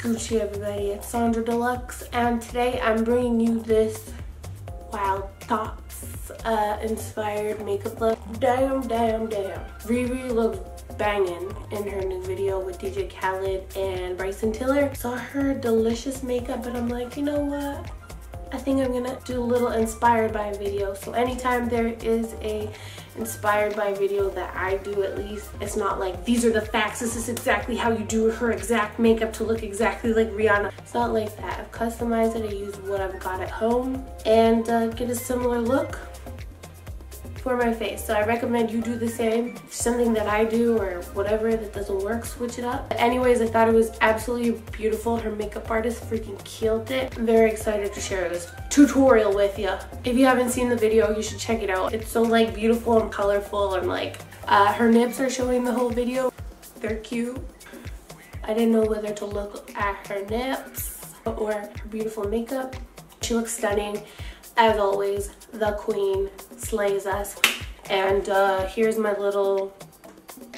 Gucci, everybody? It's Sandra Deluxe, and today I'm bringing you this Wild Thoughts inspired makeup look. Damn. Riri looks banging in her new video with DJ Khaled and Bryson Tiller. Saw her delicious makeup, but I'm like, you know what? I think I'm gonna do a little inspired by video. So anytime there is a inspired by video that I do, at least it's not like these are the facts, this is exactly how you do her exact makeup to look exactly like Rihanna. It's not like that. I've customized it. I use what I've got at home and get a similar look for my face. So I recommend you do the same. If something that I do or whatever that doesn't work, switch it up. But anyways, I thought it was absolutely beautiful. Her makeup artist freaking killed it. I'm very excited to share this tutorial with you. If you haven't seen the video, you should check it out. It's so like beautiful and colorful, and like her nips are showing the whole video. They're cute. I didn't know whether to look at her nips or her beautiful makeup. She looks stunning. As always, the queen slays us. And here's my little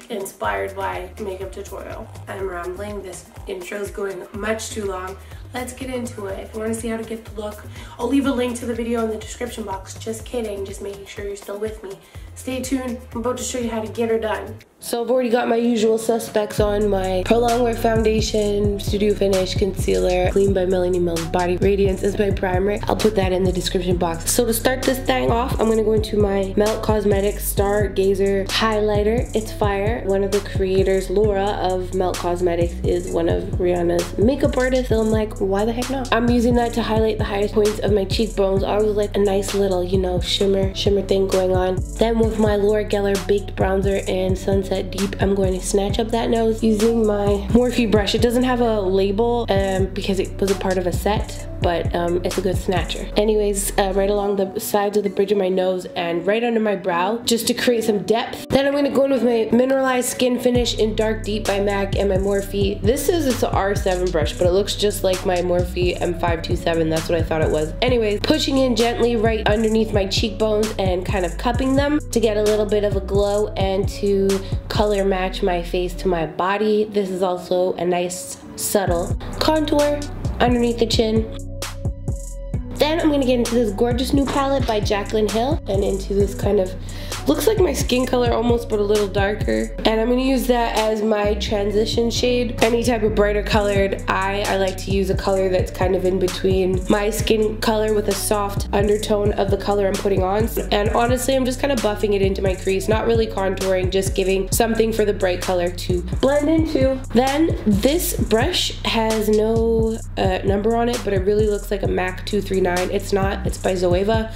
inspired by makeup tutorial. I'm rambling. This intro's going much too long. Let's get into it. If you want to see how to get the look, I'll leave a link to the video in the description box. Just kidding, just making sure you're still with me. Stay tuned, I'm about to show you how to get her done. So I've already got my usual suspects on: my Pro Longwear foundation, Studio Finish concealer, Clean by Melanie Mills Body Radiance is my primer. I'll put that in the description box. So to start this thing off, I'm gonna go into my Melt Cosmetics Stargazer highlighter. It's fire. One of the creators, Laura of Melt Cosmetics, is one of Rihanna's makeup artists, so I'm like, why the heck not? I'm using that to highlight the highest points of my cheekbones. I always like a nice little, you know, shimmer thing going on. Then with my Laura Geller Baked Bronzer in Sunset Deep, I'm going to snatch up that nose using my Morphe brush. It doesn't have a label because it was a part of a set, but it's a good snatcher. Anyways, right along the sides of the bridge of my nose and right under my brow, just to create some depth. Then I'm going to go in with my Mineralized Skin Finish in Dark Deep by MAC and my Morphe. It's an R7 brush, but it looks just like my Morphe M527. That's what I thought it was. Anyways, pushing in gently right underneath my cheekbones and kind of cupping them to get a little bit of a glow and to color match my face to my body. This is also a nice subtle contour underneath the chin. Then I'm gonna get into this gorgeous new palette by Jaclyn Hill and into this kind of, looks like my skin color almost, but a little darker. And I'm gonna use that as my transition shade. Any type of brighter colored eye, I like to use a color that's kind of in between my skin color with a soft undertone of the color I'm putting on. And honestly, I'm just kind of buffing it into my crease, not really contouring, just giving something for the bright color to blend into. Then this brush has no number on it, but it really looks like a MAC 239. It's not, it's by Zoeva.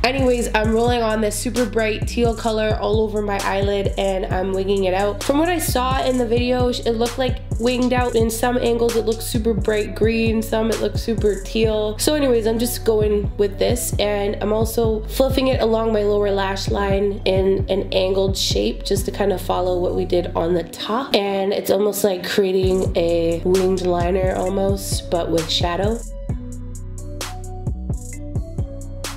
Anyways, I'm rolling on this super bright teal color all over my eyelid and I'm winging it out. From what I saw in the video, it looked like winged out. In some angles it looks super bright green, some it looks super teal. So anyways, I'm just going with this, and I'm also fluffing it along my lower lash line in an angled shape just to kind of follow what we did on the top. And it's almost like creating a winged liner almost, but with shadow.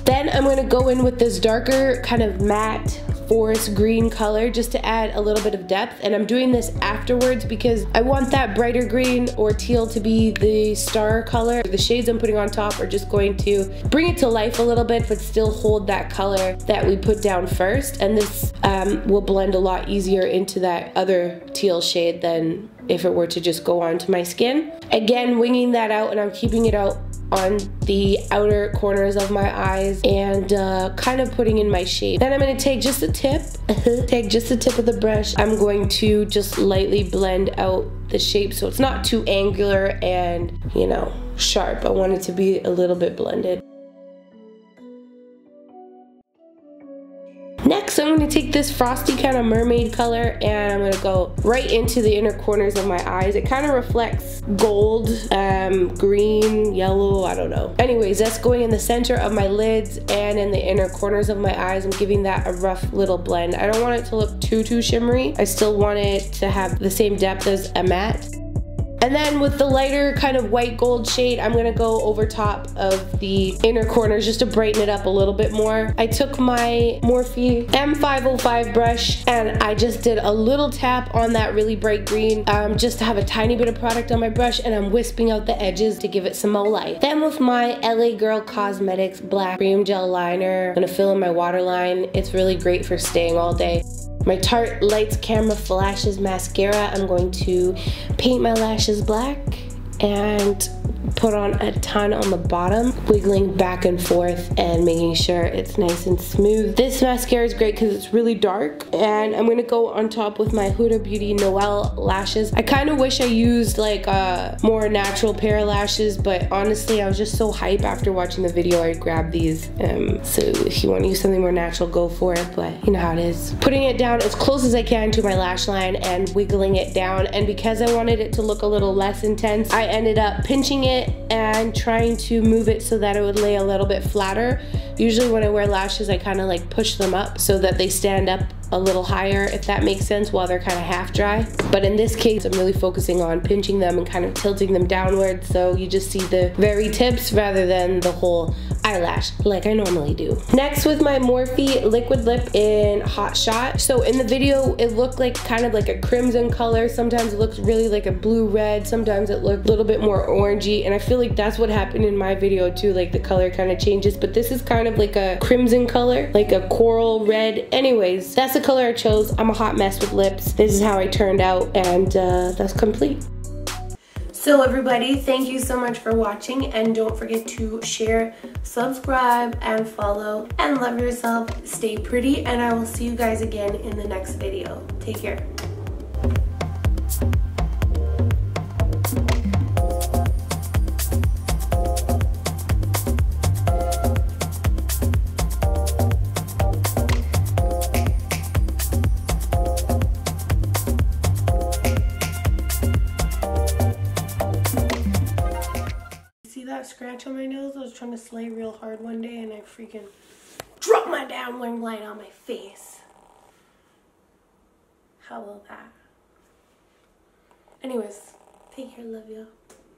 Then I'm going to go in with this darker kind of matte forest green color just to add a little bit of depth, and I'm doing this afterwards because I want that brighter green or teal to be the star color. The shades I'm putting on top are just going to bring it to life a little bit but still hold that color that we put down first, and this will blend a lot easier into that other teal shade than if it were to just go onto my skin. Again, winging that out, and I'm keeping it out on the outer corners of my eyes and kind of putting in my shape. Then I'm going to take just a tip, of the brush. I'm going to just lightly blend out the shape so it's not too angular and, you know, sharp. I want it to be a little bit blended. Next, I'm going to take this frosty kind of mermaid color and I'm going to go right into the inner corners of my eyes. It kind of reflects gold, green, yellow, I don't know. Anyways, that's going in the center of my lids and in the inner corners of my eyes. I'm giving that a rough little blend. I don't want it to look too shimmery. I still want it to have the same depth as a matte. And then with the lighter kind of white gold shade, I'm gonna go over top of the inner corners just to brighten it up a little bit more. I took my Morphe M505 brush and I just did a little tap on that really bright green just to have a tiny bit of product on my brush, and I'm wisping out the edges to give it some more light. Then with my LA Girl Cosmetics Black Cream Gel Liner, I'm gonna fill in my waterline. It's really great for staying all day. My Tarte Lights Camera Flashes Mascara, I'm going to paint my lashes black and put on a ton on the bottom, wiggling back and forth and making sure it's nice and smooth. This mascara is great because it's really dark, and I'm gonna go on top with my Huda Beauty Noelle lashes. I kind of wish I used like a more natural pair of lashes, but honestly I was just so hype after watching the video I grabbed these. So if you want to use something more natural, go for it, but you know how it is. Putting it down as close as I can to my lash line and wiggling it down, and because I wanted it to look a little less intense, I ended up pinching it and trying to move it so that it would lay a little bit flatter. Usually when I wear lashes, I kind of like push them up so that they stand up a little higher, if that makes sense, while they're kind of half dry. But in this case, I'm really focusing on pinching them and kind of tilting them downward, so you just see the very tips rather than the whole eyelash like I normally do. Next, with my Morphe Liquid Lip in Hot Shot. So in the video, it looked like kind of like a crimson color. Sometimes it looks really like a blue-red. Sometimes it looked a little bit more orangey, and I feel like that's what happened in my video too. Like the color kind of changes, but this is kind of like a crimson color, like a coral red. Anyways, that's the color I chose. I'm a hot mess with lips. This is how I turned out, and that's complete. So everybody, thank you so much for watching, and don't forget to share, subscribe, and follow, and love yourself, stay pretty, and I will see you guys again in the next video. Take care. That scratch on my nose? I was trying to slay real hard one day and I freaking dropped my downward light on my face. How about that? Anyways, take care, love you.